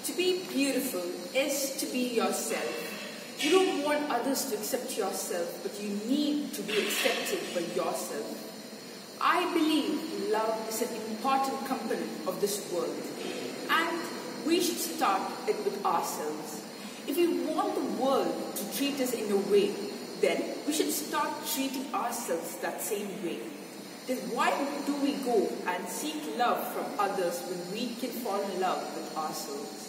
To be beautiful is to be yourself. You don't want others to accept yourself, but you need to be accepted by yourself. I believe love is an important component of this world, and we should start it with ourselves. If we want the world to treat us in a way, then we should start treating ourselves that same way. Then why do we go and seek love from others when we can fall in love with ourselves?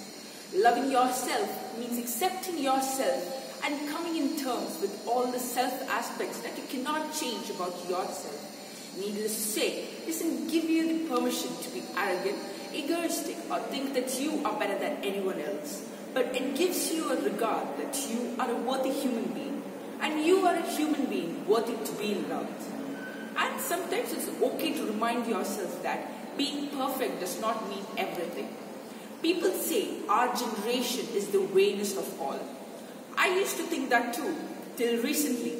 Loving yourself means accepting yourself and coming in terms with all the self aspects that you cannot change about yourself. Needless to say, this doesn't give you the permission to be arrogant, egoistic, or think that you are better than anyone else. But it gives you a regard that you are a worthy human being, and you are a human being worthy to be loved. And sometimes it's okay to remind yourself that being perfect does not mean everything. People say our generation is the vainest of all. I used to think that too, till recently.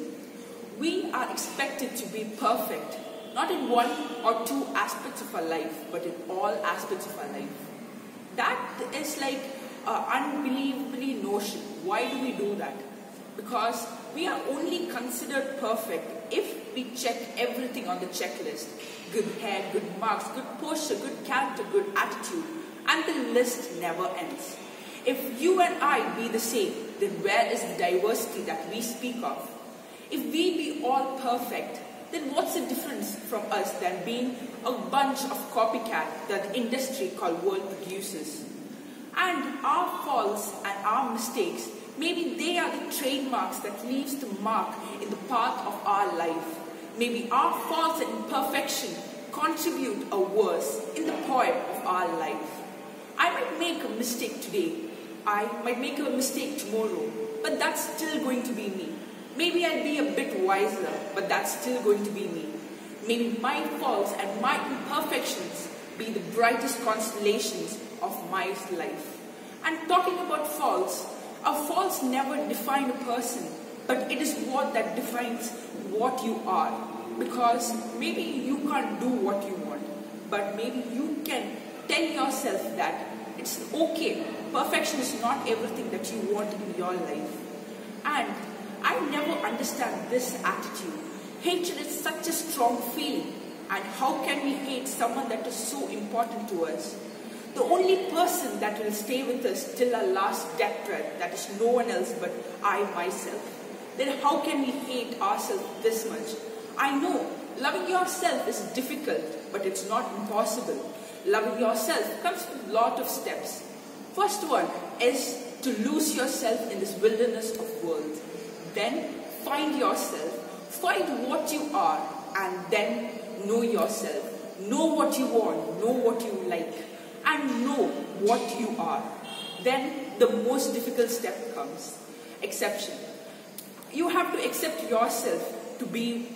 We are expected to be perfect, not in one or two aspects of our life, but in all aspects of our life. That is like an unbelievably notion. Why do we do that? Because we are only considered perfect if we check everything on the checklist. Good hair, good marks, good posture, good character, good attitude. And the list never ends. If you and I be the same, then where is the diversity that we speak of? If we be all perfect, then what's the difference from us than being a bunch of copycat that the industry called world produces? And our faults and our mistakes, maybe they are the trademarks that leaves the mark in the path of our life. Maybe our faults and imperfection contribute a verse in the poem of our life. I might make a mistake today. I might make a mistake tomorrow, but that's still going to be me. Maybe I'll be a bit wiser, but that's still going to be me. Maybe my faults and my imperfections be the brightest constellations of my life. And talking about faults, our faults never define a person, but it is what that defines what you are. Because maybe you can't do what you want, but maybe you can tell yourself that it's okay. Perfection is not everything that you want in your life. And I never understand this attitude. Hatred is such a strong feeling. And how can we hate someone that is so important to us? The only person that will stay with us till our last death breath, that is no one else but I myself. Then how can we hate ourselves this much? I know loving yourself is difficult, but it's not impossible. Loving yourself comes with a lot of steps. First one is to lose yourself in this wilderness of world. Then find yourself, find what you are, and then know yourself. Know what you want, know what you like, and know what you are. Then the most difficult step comes, acceptance. You have to accept yourself to be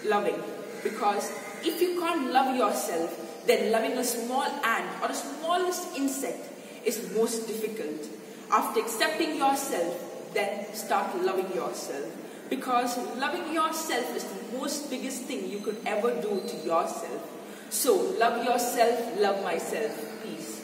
loving, because if you can't love yourself, then loving a small ant or the smallest insect is most difficult. After accepting yourself, then start loving yourself. Because loving yourself is the most biggest thing you could ever do to yourself. So love yourself, love myself. Peace.